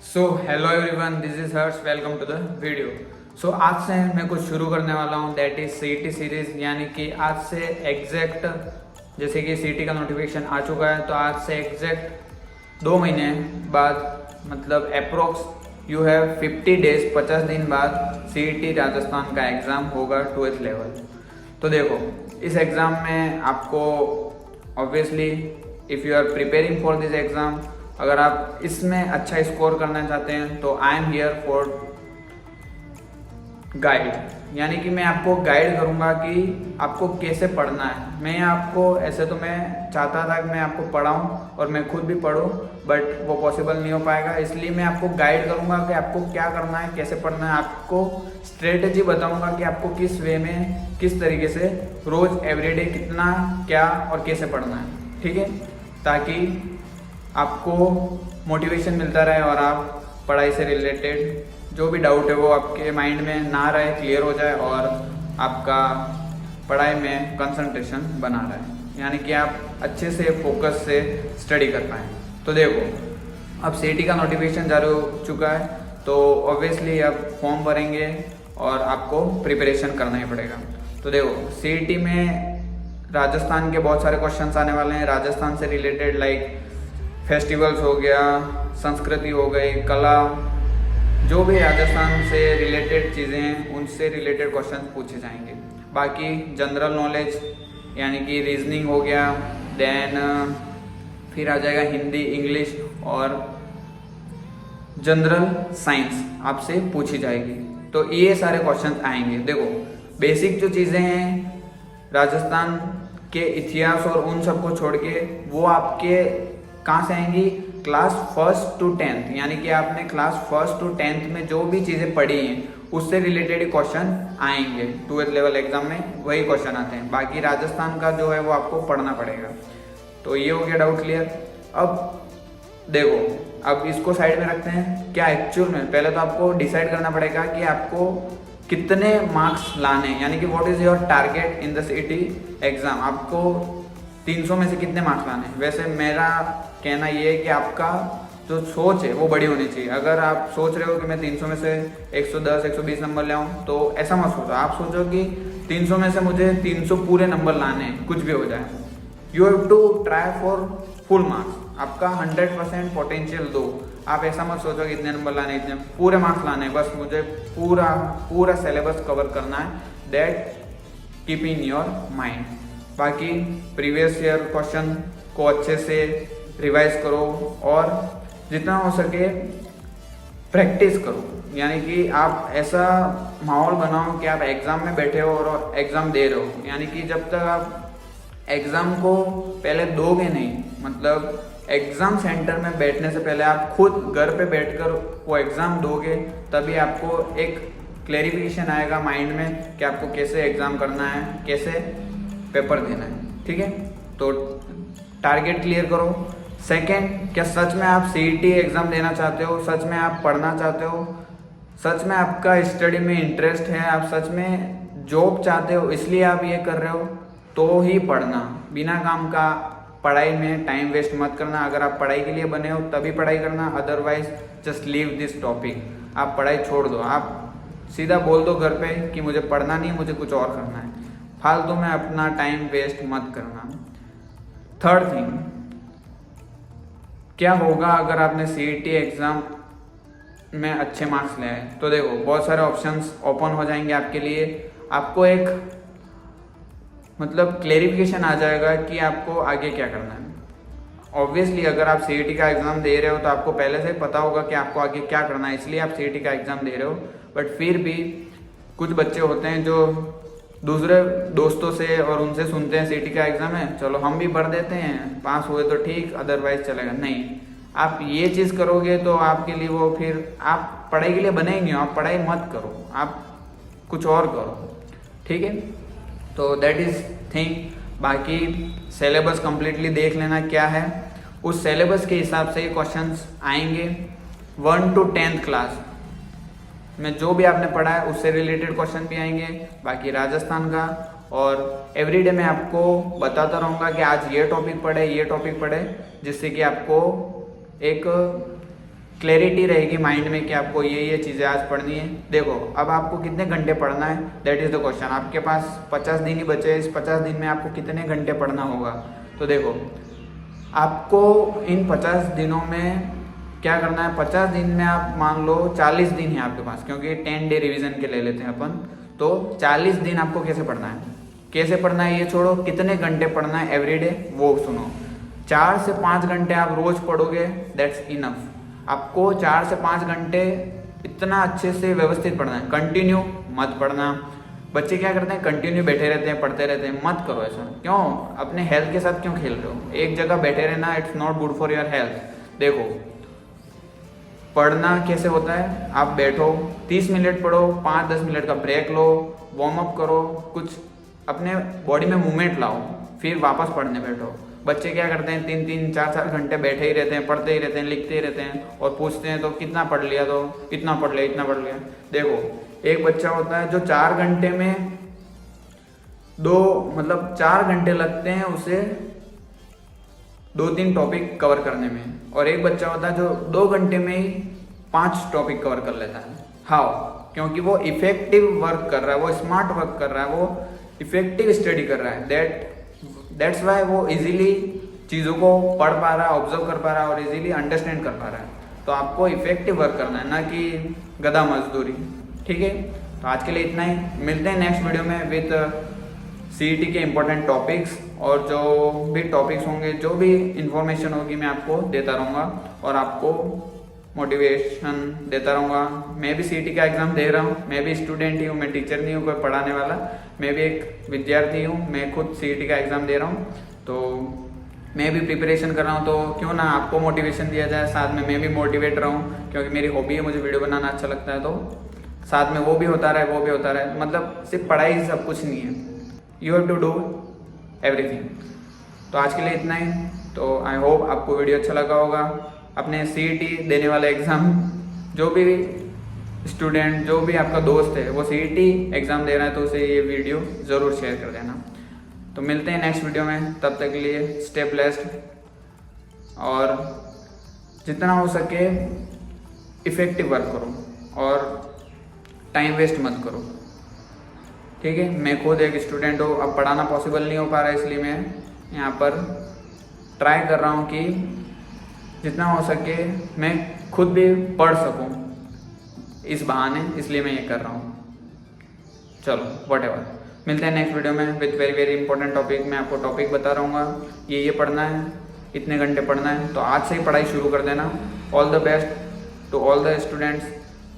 So hello everyone, this is Harsh. Welcome to the video. So आज से मैं कुछ शुरू करने वाला हूँ, दैट इज सीईटी सीरीज। यानी कि आज से एग्जैक्ट, जैसे कि सीईटी का नोटिफिकेशन आ चुका है, तो आज से एग्जैक्ट 2 महीने बाद, मतलब अप्रोक्स यू हैव 50 डेज, 50 दिन बाद सीईटी राजस्थान का एग्ज़ाम होगा 12th लेवल। तो देखो, इस एग्ज़ाम में आपको obviously if you are preparing for this exam, अगर आप इसमें अच्छा स्कोर करना चाहते हैं तो I am here for guide. यानी कि मैं आपको गाइड करूंगा कि आपको कैसे पढ़ना है। मैं आपको, ऐसे तो मैं चाहता था कि मैं आपको पढ़ाऊं और मैं खुद भी पढूं, बट वो पॉसिबल नहीं हो पाएगा। इसलिए मैं आपको गाइड करूंगा कि आपको क्या करना है, कैसे पढ़ना है। आपको स्ट्रेटजी बताऊंगा कि आपको किस वे में, किस तरीके से रोज एवरीडे कितना, क्या और कैसे पढ़ना है, ठीक है, ताकि आपको मोटिवेशन मिलता रहे और आप पढ़ाई से रिलेटेड जो भी डाउट है वो आपके माइंड में ना रहे, क्लियर हो जाए और आपका पढ़ाई में कंसंट्रेशन बना रहे, यानी कि आप अच्छे से फोकस से स्टडी कर पाएँ। तो देखो, अब सीईटी का नोटिफिकेशन जारी हो चुका है, तो ऑब्वियसली अब फॉर्म भरेंगे और आपको प्रिपरेशन करना ही पड़ेगा। तो देखो, सीईटी में राजस्थान के बहुत सारे क्वेश्चंस आने वाले हैं, राजस्थान से रिलेटेड, लाइक फेस्टिवल्स हो गया, संस्कृति हो गई, कला, जो भी राजस्थान से रिलेटेड चीज़ें हैं उनसे रिलेटेड क्वेश्चन पूछे जाएंगे। बाकी जनरल नॉलेज यानी कि रीजनिंग हो गया, देन फिर आ जाएगा हिंदी, इंग्लिश और जनरल साइंस आपसे पूछी जाएगी। तो ये सारे क्वेश्चन आएंगे। देखो, बेसिक जो चीज़ें हैं राजस्थान के इतिहास और उन सबको छोड़ के, वो आपके कहाँ से आएंगी, क्लास 1st to 10th, यानी कि आपने क्लास 1st to 10th में जो भी चीज़ें पढ़ी हैं उससे रिलेटेड क्वेश्चन आएंगे। 12th लेवल एग्जाम में वही क्वेश्चन आते हैं। बाकी राजस्थान का जो है वो आपको पढ़ना पड़ेगा। तो ये हो गया डाउट क्लियर। अब देखो, अब इसको साइड में रखते हैं। क्या एक्चुअल में पहले तो आपको डिसाइड करना पड़ेगा कि आपको कितने मार्क्स लाने, यानी कि what is your target in the CET exam. आपको 300 में से कितने मार्क्स लाने। वैसे मेरा कहना ये है कि आपका जो सोच है वो बड़ी होनी चाहिए। अगर आप सोच रहे हो कि मैं 300 में से 110, 120 नंबर ले आऊँ, तो ऐसा मत सोचो। आप सोचो कि 300 में से मुझे 300 पूरे नंबर लाने हैं, कुछ भी हो जाए। You have to try for full marks. आपका 100% पोटेंशियल दो। आप ऐसा मत सोचो कि इतने नंबर लाने, इतने पूरे मार्क्स लाने, बस मुझे पूरा सिलेबस कवर करना है। That keep in your mind. बाकी प्रीवियस ईयर क्वेश्चन को अच्छे से रिवाइज करो और जितना हो सके प्रैक्टिस करो। यानी कि आप ऐसा माहौल बनाओ कि आप एग्ज़ाम में बैठे हो और एग्ज़ाम दे रहे हो। यानी कि जब तक आप एग्ज़ाम को पहले दोगे नहीं, मतलब एग्ज़ाम सेंटर में बैठने से पहले आप खुद घर पे बैठकर वो एग्ज़ाम दोगे, तभी आपको एक क्लैरिफिकेशन आएगा माइंड में कि आपको कैसे एग्ज़ाम करना है, कैसे पेपर देना है, ठीक है। तो टारगेट क्लियर करो। सेकंड, क्या सच में आप सीईटी एग्ज़ाम देना चाहते हो, सच में आप पढ़ना चाहते हो, सच में आपका स्टडी में इंटरेस्ट है, आप सच में जॉब चाहते हो इसलिए आप ये कर रहे हो, तो ही पढ़ना। बिना काम का पढ़ाई में टाइम वेस्ट मत करना। अगर आप पढ़ाई के लिए बने हो तभी पढ़ाई करना, otherwise just leave this topic. आप पढ़ाई छोड़ दो, आप सीधा बोल दो घर पे कि मुझे पढ़ना नहीं, मुझे कुछ और करना है। फालतू में अपना टाइम वेस्ट मत करना। थर्ड थिंग, क्या होगा अगर आपने सीईटी एग्ज़ाम में अच्छे मार्क्स ले आए। तो देखो, बहुत सारे ऑप्शंस ओपन हो जाएंगे आपके लिए। आपको एक मतलब क्लेरिफिकेशन आ जाएगा कि आपको आगे क्या करना है। ऑब्वियसली अगर आप सीईटी का एग्ज़ाम दे रहे हो तो आपको पहले से पता होगा कि आपको आगे क्या करना है, इसलिए आप सीईटी का एग्ज़ाम दे रहे हो। बट फिर भी कुछ बच्चे होते हैं जो दूसरे दोस्तों से और उनसे सुनते हैं सीईटी का एग्ज़ाम है, चलो हम भी भर देते हैं, पास हुए तो ठीक, अदरवाइज चलेगा। नहीं, आप ये चीज़ करोगे तो आपके लिए वो, फिर आप पढ़ाई के लिए बने ही नहीं हो। आप पढ़ाई मत करो, आप कुछ और करो, ठीक है। तो दैट इज़ थिंग। बाकी सिलेबस कम्प्लीटली देख लेना क्या है, उस सिलेबस के हिसाब से क्वेश्चंस आएंगे। 1 to 10th क्लास में जो भी आपने पढ़ा है उससे रिलेटेड क्वेश्चन भी आएंगे। बाकी राजस्थान का, और एवरीडे मैं आपको बताता रहूँगा कि आज ये टॉपिक पढ़े, ये टॉपिक पढ़े, जिससे कि आपको एक क्लैरिटी रहेगी माइंड में कि आपको ये चीज़ें आज पढ़नी है। देखो अब आपको कितने घंटे पढ़ना है, दैट इज़ द क्वेश्चन। आपके पास 50 दिन ही बचे हैं, इस 50 दिन में आपको कितने घंटे पढ़ना होगा। तो देखो आपको इन 50 दिनों में क्या करना है। 50 दिन में आप मान लो 40 दिन है आपके पास, क्योंकि 10 डे रिवीजन के ले लेते हैं अपन। तो 40 दिन आपको कैसे पढ़ना है, कैसे पढ़ना है ये छोड़ो, कितने घंटे पढ़ना है एवरीडे वो सुनो। 4 से 5 घंटे आप रोज पढ़ोगे, दैट्स इनफ। आपको 4 से 5 घंटे इतना अच्छे से व्यवस्थित पढ़ना है, कंटिन्यू मत पढ़ना। बच्चे क्या करते हैं, कंटिन्यू बैठे रहते हैं, पढ़ते रहते हैं, मत करो ऐसा। क्यों, अपने हेल्थ के साथ क्यों खेल रहे हो। एक जगह बैठे रहना it's not good for your health. देखो पढ़ना कैसे होता है, आप बैठो 30 मिनट पढ़ो, 5-10 मिनट का ब्रेक लो, वार्म अप करो, कुछ अपने बॉडी में मूवमेंट लाओ, फिर वापस पढ़ने बैठो। बच्चे क्या करते हैं 3-3, 4-4 घंटे बैठे ही रहते हैं, पढ़ते ही रहते हैं, लिखते ही रहते हैं, और पूछते हैं तो कितना पढ़ लिया, तो इतना पढ़ लिया, इतना पढ़ लिया। देखो एक बच्चा होता है जो 4 घंटे में 4 घंटे लगते हैं उसे 2-3 टॉपिक कवर करने में, और एक बच्चा होता है जो 2 घंटे में ही 5 टॉपिक कवर कर लेता है। हाउ, क्योंकि वो इफेक्टिव वर्क कर रहा है, वो स्मार्ट वर्क कर रहा है, वो इफेक्टिव स्टडी कर रहा है। दैट्स वाई वो इजीली चीज़ों को पढ़ पा रहा है, ऑब्जर्व कर पा रहा है और इजीली अंडरस्टैंड कर पा रहा है। तो आपको इफेक्टिव वर्क करना है, ना कि गधा मजदूरी। ठीक है, तो आज के लिए इतना ही। मिलते हैं नेक्स्ट वीडियो में विथ CET के इम्पोर्टेंट टॉपिक्स, और जो भी टॉपिक्स होंगे, जो भी इंफॉर्मेशन होगी मैं आपको देता रहूँगा और आपको मोटिवेशन देता रहूँगा। मैं भी CET का एग्ज़ाम दे रहा हूँ, मैं भी स्टूडेंट ही हूँ, मैं टीचर नहीं हूँ कोई पढ़ाने वाला, मैं भी एक विद्यार्थी हूँ, मैं खुद CET का एग्ज़ाम दे रहा हूँ। तो मैं भी प्रिपरेशन कर रहा हूँ, तो क्यों ना आपको मोटिवेशन दिया जाए, साथ में मैं भी मोटिवेट रहूँ, क्योंकि मेरी हॉबी है, मुझे वीडियो बनाना अच्छा लगता है। तो साथ में वो भी होता रहे, वो भी होता रहे, मतलब सिर्फ पढ़ाई ही सब कुछ नहीं है, you have to do everything. तो आज के लिए इतना ही। तो आई होप आपको वीडियो अच्छा लगा होगा। अपने CET देने वाले एग्ज़ाम, जो भी स्टूडेंट, जो भी आपका दोस्त है वो CET एग्ज़ाम दे रहा है, तो उसे ये वीडियो ज़रूर शेयर कर देना। तो मिलते हैं नेक्स्ट वीडियो में, तब तक के लिए स्टे ब्लेस्ड, और जितना हो सके इफ़ेक्टिव वर्क करो और टाइम वेस्ट मत करो। ठीक है, मैं खुद एक स्टूडेंट हूँ, अब पढ़ाना पॉसिबल नहीं हो पा रहा है, इसलिए मैं यहाँ पर ट्राई कर रहा हूँ कि जितना हो सके मैं खुद भी पढ़ सकूं इस बहाने, इसलिए मैं ये कर रहा हूँ। चलो व्हाटएवर, मिलते हैं नेक्स्ट वीडियो में with very very important topic. मैं आपको टॉपिक बता रहूँगा, ये पढ़ना है, इतने घंटे पढ़ना है, तो आज से ही पढ़ाई शुरू कर देना। All the best to all the students,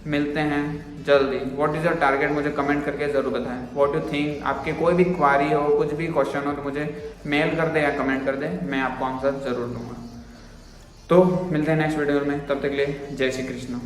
मिलते हैं जल्दी। व्हाट इज़ योर टारगेट, मुझे कमेंट करके ज़रूर बताएं। व्हाट यू थिंक, आपके कोई भी क्वारी हो, कुछ भी क्वेश्चन हो, तो मुझे मेल कर दे या कमेंट कर दे, मैं आपको आंसर ज़रूर दूंगा। तो मिलते हैं नेक्स्ट वीडियो में, तब तक के लिए जय श्री कृष्ण।